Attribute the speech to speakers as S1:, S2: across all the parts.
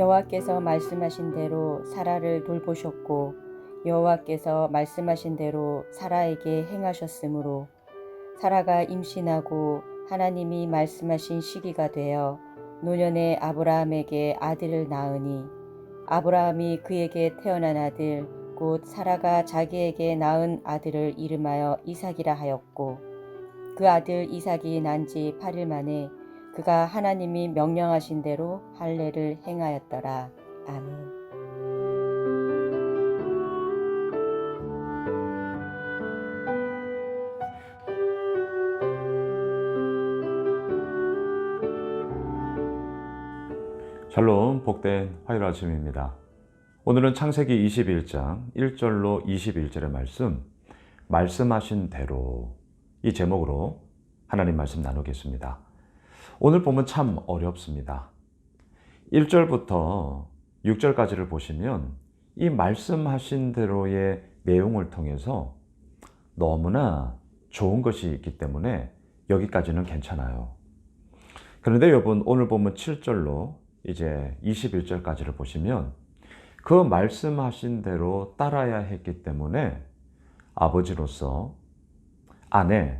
S1: 여호와께서 말씀하신 대로 사라를 돌보셨고 여호와께서 말씀하신 대로 사라에게 행하셨으므로 사라가 임신하고 하나님이 말씀하신 시기가 되어 노년의 아브라함에게 아들을 낳으니 아브라함이 그에게 태어난 아들 곧 사라가 자기에게 낳은 아들을 이름하여 이삭이라 하였고 그 아들 이삭이 난 지 8일 만에 그가 하나님이 명령하신 대로 할례를 행하였더라. 아멘.
S2: 샬롬, 복된 화요일 아침입니다. 오늘은 창세기 21장 1절로 21절의 말씀하신 대로 이 제목으로 하나님 말씀 나누겠습니다. 오늘 보면 참 어렵습니다. 1절부터 6절까지를 보시면 이 말씀하신 대로의 내용을 통해서 너무나 좋은 것이 있기 때문에 여기까지는 괜찮아요. 그런데 여러분, 오늘 보면 7절로 이제 21절까지를 보시면 그 말씀하신 대로 따라야 했기 때문에 아버지로서 아내,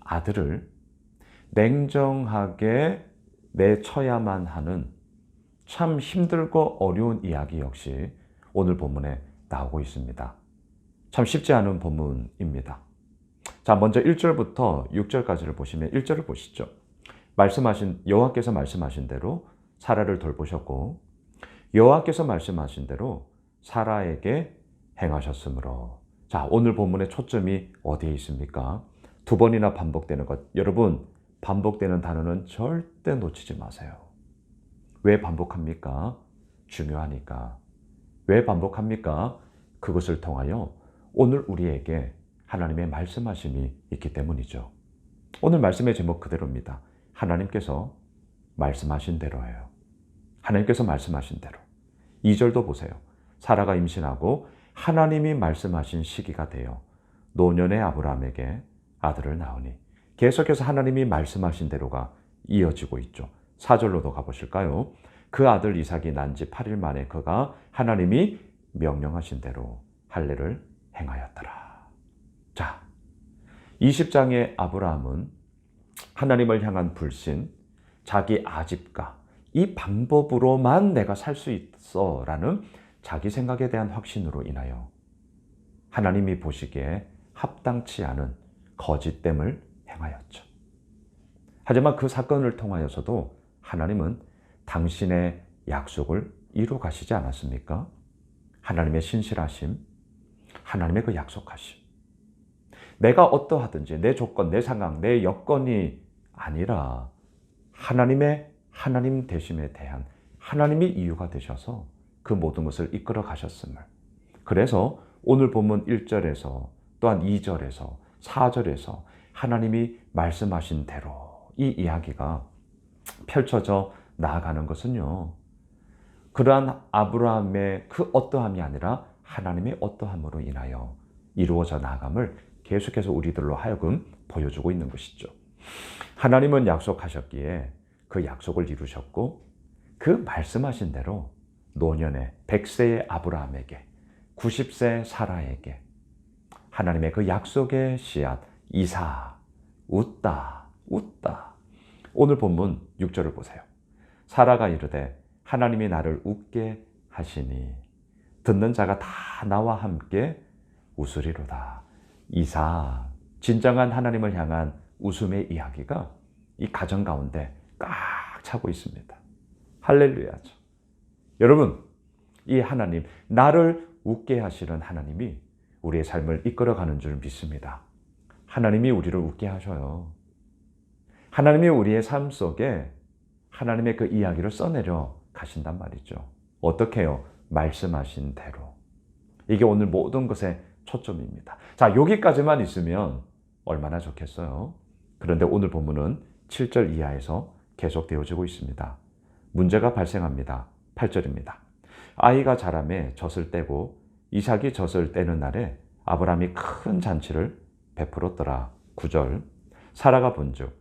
S2: 아들을 냉정하게 내쳐야만 하는 참 힘들고 어려운 이야기 역시 오늘 본문에 나오고 있습니다. 참 쉽지 않은 본문입니다. 자, 먼저 1절부터 6절까지를 보시면 1절을 보시죠. 여호와께서 말씀하신 대로 사라를 돌보셨고 여호와께서 말씀하신 대로 사라에게 행하셨으므로. 자, 오늘 본문의 초점이 어디에 있습니까? 두 번이나 반복되는 것. 여러분, 반복되는 단어는 절대 놓치지 마세요. 왜 반복합니까? 중요하니까. 왜 반복합니까? 그것을 통하여 오늘 우리에게 하나님의 말씀하심이 있기 때문이죠. 오늘 말씀의 제목 그대로입니다. 하나님께서 말씀하신 대로예요. 하나님께서 말씀하신 대로. 2절도 보세요. 사라가 임신하고 하나님이 말씀하신 시기가 되어 노년의 아브라함에게 아들을 낳으니. 계속해서 하나님이 말씀하신 대로가 이어지고 있죠. 4절로도 가보실까요? 그 아들 이삭이 난 지 8일 만에 그가 하나님이 명령하신 대로 할례를 행하였더라. 자, 20장의 아브라함은 하나님을 향한 불신, 자기 아집과 이 방법으로만 내가 살 수 있어 라는 자기 생각에 대한 확신으로 인하여 하나님이 보시기에 합당치 않은 거짓됨을 행하였죠. 하지만 그 사건을 통하여서도 하나님은 당신의 약속을 이루 가시지 않았습니까? 하나님의 신실하심, 하나님의 그 약속하심. 내가 어떠하든지 내 조건, 내 상황, 내 여건이 아니라 하나님의 하나님 되심에 대한 하나님이 이유가 되셔서 그 모든 것을 이끌어 가셨음을. 그래서 오늘 본문 1절에서 또한 2절에서 4절에서 하나님이 말씀하신 대로 이 이야기가 펼쳐져 나아가는 것은요, 그러한 아브라함의 그 어떠함이 아니라 하나님의 어떠함으로 인하여 이루어져 나아감을 계속해서 우리들로 하여금 보여주고 있는 것이죠. 하나님은 약속하셨기에 그 약속을 이루셨고 그 말씀하신 대로 노년의 100세의 아브라함에게 90세 사라에게 하나님의 그 약속의 씨앗 이삭 웃다. 오늘 본문 6절을 보세요. 사라가 이르되 하나님이 나를 웃게 하시니 듣는 자가 다 나와 함께 웃으리로다. 이삭, 진정한 하나님을 향한 웃음의 이야기가 이 가정 가운데 꽉 차고 있습니다. 할렐루야죠. 여러분, 이 하나님, 나를 웃게 하시는 하나님이 우리의 삶을 이끌어가는 줄 믿습니다. 하나님이 우리를 웃게 하셔요. 하나님이 우리의 삶 속에 하나님의 그 이야기를 써내려 가신단 말이죠. 어떻게 해요? 말씀하신 대로. 이게 오늘 모든 것의 초점입니다. 자, 여기까지만 있으면 얼마나 좋겠어요. 그런데 오늘 본문은 7절 이하에서 계속되어지고 있습니다. 문제가 발생합니다. 8절입니다. 아이가 자라매 젖을 떼고 이삭이 젖을 떼는 날에 아브라함이 큰 잔치를 베풀었더라. 9절. 사라가 본즉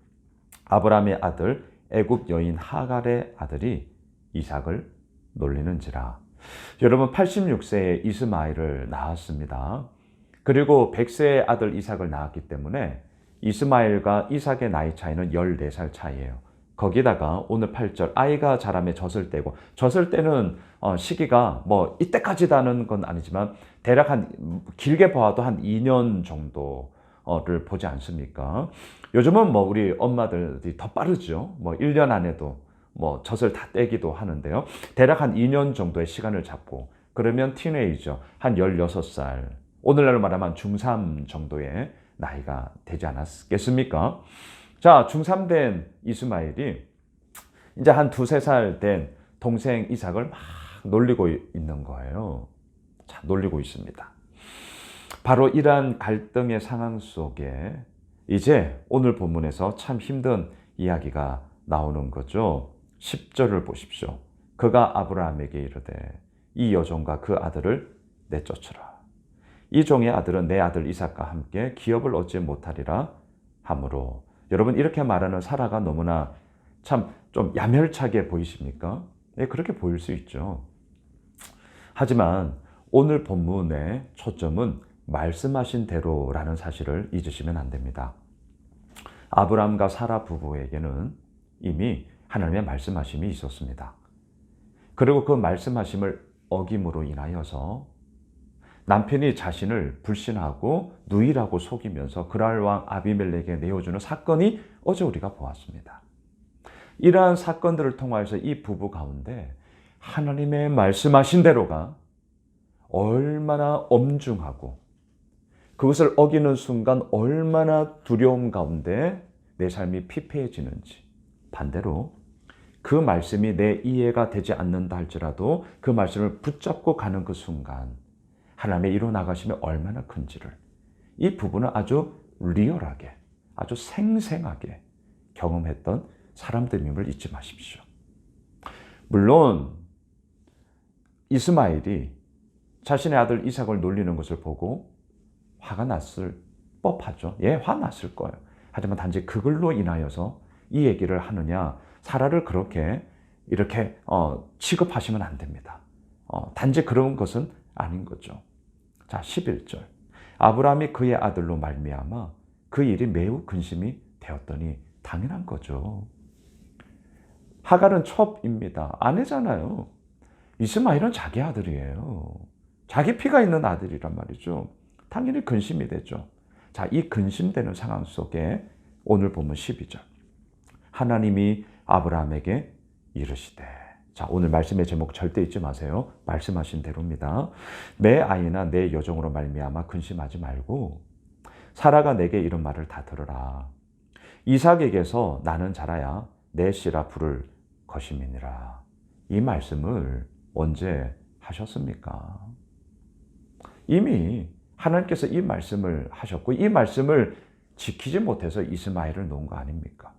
S2: 아브라함의 아들 애굽 여인 하갈의 아들이 이삭을 놀리는지라. 여러분 86세에 이스마엘을 낳았습니다. 그리고 100세의 아들 이삭을 낳았기 때문에 이스마엘과 이삭의 나이 차이는 14살 차이예요. 거기다가 오늘 8절 아이가 자라매 젖을 떼고, 젖을 떼는 시기가 뭐 이때까지다는 건 아니지만 대략 한 길게 봐도 한 2년 정도를 보지 않습니까? 요즘은 뭐 우리 엄마들이 더 빠르죠. 뭐 1년 안에도 뭐 젖을 다 떼기도 하는데요. 대략 한 2년 정도의 시간을 잡고, 그러면 티네이저 한 16살, 오늘날로 말하면 중3 정도의 나이가 되지 않았겠습니까? 자, 중3 된 이스마엘이 이제 한 2~3살 된 동생 이삭을 막 놀리고 있는 거예요. 자, 놀리고 있습니다. 바로 이러한 갈등의 상황 속에 이제 오늘 본문에서 참 힘든 이야기가 나오는 거죠. 10절을 보십시오. 그가 아브라함에게 이르되 이 여종과 그 아들을 내쫓으라. 이 종의 아들은 내 아들 이삭과 함께 기업을 얻지 못하리라 하므로. 여러분, 이렇게 말하는 사라가 너무나 참 좀 야멸차게 보이십니까? 네, 그렇게 보일 수 있죠. 하지만 오늘 본문의 초점은 말씀하신 대로라는 사실을 잊으시면 안 됩니다. 아브라함과 사라 부부에게는 이미 하나님의 말씀하심이 있었습니다. 그리고 그 말씀하심을 어김으로 인하여서 남편이 자신을 불신하고 누이라고 속이면서 그랄 왕 아비멜렉에게 내어주는 사건이 어제 우리가 보았습니다. 이러한 사건들을 통하여서 이 부부 가운데 하나님의 말씀하신 대로가 얼마나 엄중하고 그것을 어기는 순간 얼마나 두려움 가운데 내 삶이 피폐해지는지, 반대로 그 말씀이 내 이해가 되지 않는다 할지라도 그 말씀을 붙잡고 가는 그 순간 하나님의 이루 나가심이 얼마나 큰지를 이 부부는 아주 리얼하게, 아주 생생하게 경험했던 사람들임을 잊지 마십시오. 물론 이스마엘이 자신의 아들 이삭을 놀리는 것을 보고 화가 났을 법하죠. 예, 화났을 거예요. 하지만 단지 그걸로 인하여서 이 얘기를 하느냐, 사라를 그렇게 이렇게 취급하시면 안 됩니다. 단지 그런 것은 아닌 거죠. 자, 11절. 아브라함이 그의 아들로 말미암아 그 일이 매우 근심이 되었더니 당연한 거죠. 하갈은 첩입니다. 아내잖아요. 이스마엘은 자기 아들이에요. 자기 피가 있는 아들이란 말이죠. 당연히 근심이 되죠. 자, 이 근심되는 상황 속에 오늘 보면 12절. 하나님이 아브라함에게 이르시되. 자, 오늘 말씀의 제목 절대 잊지 마세요. 말씀하신 대로입니다. 내 아이나 내 여종으로 말미암아 근심하지 말고 사라가 내게 이런 말을 다 들으라. 이삭에게서 나는 자라야 내 씨라 부를 것임이니라. 이 말씀을 언제 하셨습니까? 이미 하나님께서 이 말씀을 하셨고 이 말씀을 지키지 못해서 이스마엘을 놓은 거 아닙니까?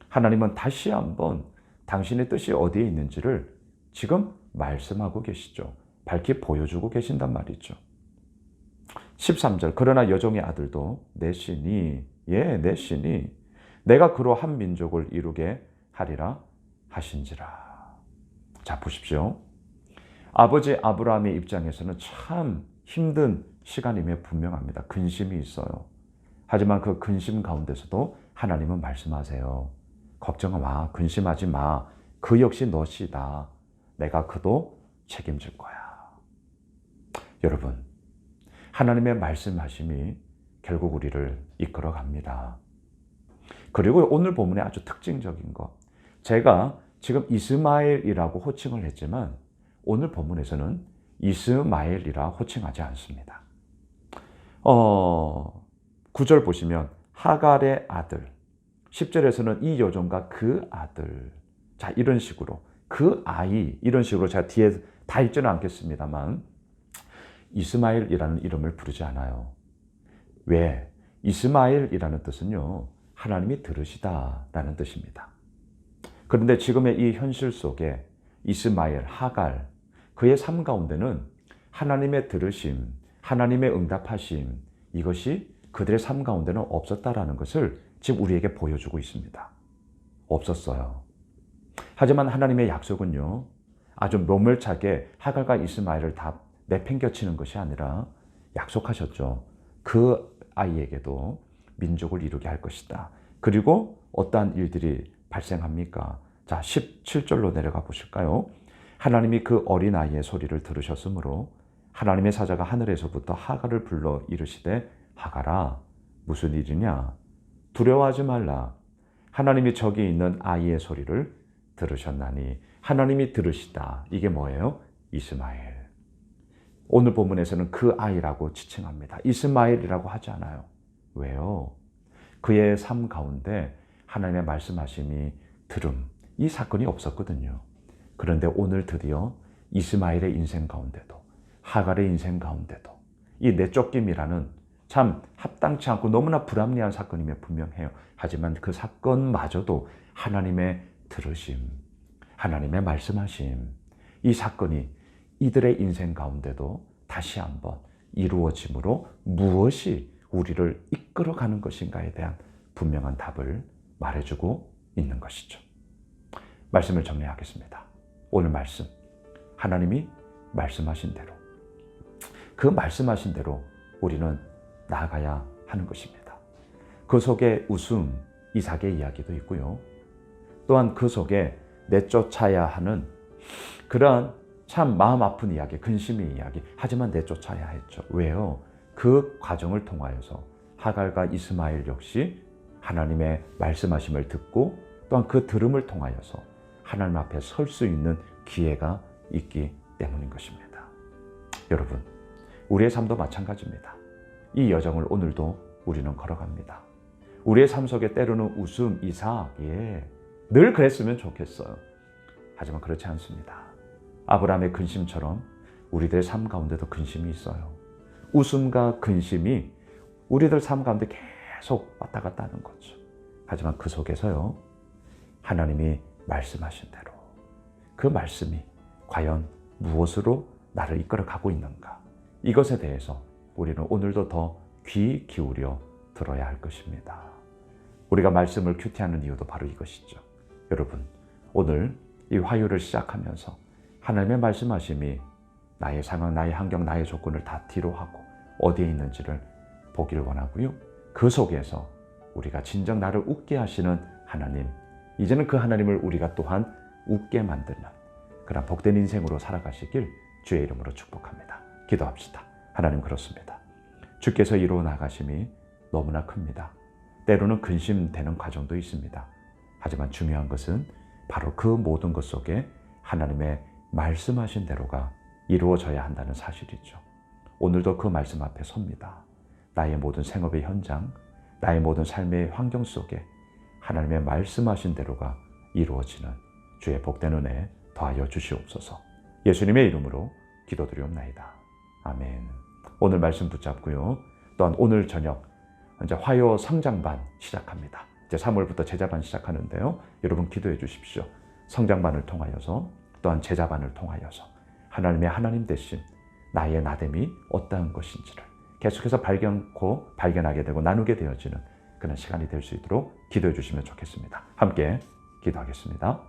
S2: 하나님은 다시 한번 당신의 뜻이 어디에 있는지를 지금 말씀하고 계시죠. 밝히 보여주고 계신단 말이죠. 13절. 그러나 여종의 아들도 내 신이, 예, 내 신이 내가 그로 한 민족을 이루게 하리라 하신지라. 자, 보십시오. 아버지 아브라함의 입장에서는 참 힘든 시간임에 분명합니다. 근심이 있어요. 하지만 그 근심 가운데서도 하나님은 말씀하세요. 걱정 마, 근심하지 마. 그 역시 너시다. 내가 그도 책임질 거야. 여러분, 하나님의 말씀하심이 결국 우리를 이끌어 갑니다. 그리고 오늘 본문의 아주 특징적인 것. 제가 지금 이스마엘이라고 호칭을 했지만 오늘 본문에서는 이스마엘이라 호칭하지 않습니다. 9절 보시면 하갈의 아들, 10절에서는 이 여종과 그 아들. 자, 이런 식으로 그 아이, 이런 식으로 제가 뒤에 다 읽지는 않겠습니다만 이스마엘이라는 이름을 부르지 않아요. 왜? 이스마엘이라는 뜻은요, 하나님이 들으시다라는 뜻입니다. 그런데 지금의 이 현실 속에 이스마엘, 하갈, 그의 삶 가운데는 하나님의 들으심, 하나님의 응답하심, 이것이 그들의 삶 가운데는 없었다라는 것을 지금 우리에게 보여주고 있습니다. 없었어요. 하지만 하나님의 약속은요, 아주 모멸차게 하갈과 이스마엘을 다 내팽겨치는 것이 아니라 약속하셨죠. 그 아이에게도 민족을 이루게 할 것이다. 그리고 어떠한 일들이 발생합니까? 자, 17절로 내려가 보실까요? 하나님이 그 어린아이의 소리를 들으셨으므로 하나님의 사자가 하늘에서부터 하갈을 불러 이르시되 하갈아 무슨 일이냐? 두려워하지 말라. 하나님이 저기 있는 아이의 소리를 들으셨나니. 하나님이 들으시다. 이게 뭐예요? 이스마엘. 오늘 본문에서는 그 아이라고 지칭합니다. 이스마엘이라고 하지 않아요. 왜요? 그의 삶 가운데 하나님의 말씀하심이 들음, 이 사건이 없었거든요. 그런데 오늘 드디어 이스마엘의 인생 가운데도, 하갈의 인생 가운데도 이 내쫓김이라는 참 합당치 않고 너무나 불합리한 사건임에 분명해요. 하지만 그 사건마저도 하나님의 들으심, 하나님의 말씀하심, 이 사건이 이들의 인생 가운데도 다시 한번 이루어짐으로 무엇이 우리를 이끌어가는 것인가에 대한 분명한 답을 말해주고 있는 것이죠. 말씀을 정리하겠습니다. 오늘 말씀, 하나님이 말씀하신 대로, 그 말씀하신 대로 우리는 나아가야 하는 것입니다. 그 속에 웃음, 이삭의 이야기도 있고요. 또한 그 속에 내쫓아야 하는 그러한 참 마음 아픈 이야기, 근심의 이야기, 하지만 내쫓아야 했죠. 왜요? 그 과정을 통하여서 하갈과 이스마엘 역시 하나님의 말씀하심을 듣고 또한 그 들음을 통하여서 하나님 앞에 설 수 있는 기회가 있기 때문인 것입니다. 여러분, 우리의 삶도 마찬가지입니다. 이 여정을 오늘도 우리는 걸어갑니다. 우리의 삶 속에 때로는 웃음, 이삭, 늘 그랬으면 좋겠어요. 하지만 그렇지 않습니다. 아브라함의 근심처럼 우리들의 삶 가운데도 근심이 있어요. 웃음과 근심이 우리들 삶 가운데 계속 왔다 갔다 하는 거죠. 하지만 그 속에서요, 하나님이 말씀하신 대로 그 말씀이 과연 무엇으로 나를 이끌어가고 있는가, 이것에 대해서 우리는 오늘도 더 귀 기울여 들어야 할 것입니다. 우리가 말씀을 큐티하는 이유도 바로 이것이죠. 여러분, 오늘 이 화요일을 시작하면서 하나님의 말씀하심이 나의 상황, 나의 환경, 나의 조건을 다 뒤로 하고 어디에 있는지를 보기를 원하고요. 그 속에서 우리가 진정 나를 웃게 하시는 하나님, 이제는 그 하나님을 우리가 또한 웃게 만드는 그런 복된 인생으로 살아가시길 주의 이름으로 축복합니다. 기도합시다. 하나님, 그렇습니다. 주께서 이루어 나가심이 너무나 큽니다. 때로는 근심되는 과정도 있습니다. 하지만 중요한 것은 바로 그 모든 것 속에 하나님의 말씀하신 대로가 이루어져야 한다는 사실이죠. 오늘도 그 말씀 앞에 섭니다. 나의 모든 생업의 현장, 나의 모든 삶의 환경 속에 하나님의 말씀하신 대로가 이루어지는 주의 복된 은혜 더하여 주시옵소서. 예수님의 이름으로 기도드리옵나이다. 아멘. 오늘 말씀 붙잡고요. 또한 오늘 저녁 이제 화요 성장반 시작합니다. 이제 3월부터 제자반 시작하는데요. 여러분 기도해 주십시오. 성장반을 통하여서 또한 제자반을 통하여서 하나님의 하나님 대신 나의 나됨이 어떠한 것인지를 계속해서 발견하게 되고 나누게 되어지는 그런 시간이 될 수 있도록 기도해 주시면 좋겠습니다. 함께 기도하겠습니다.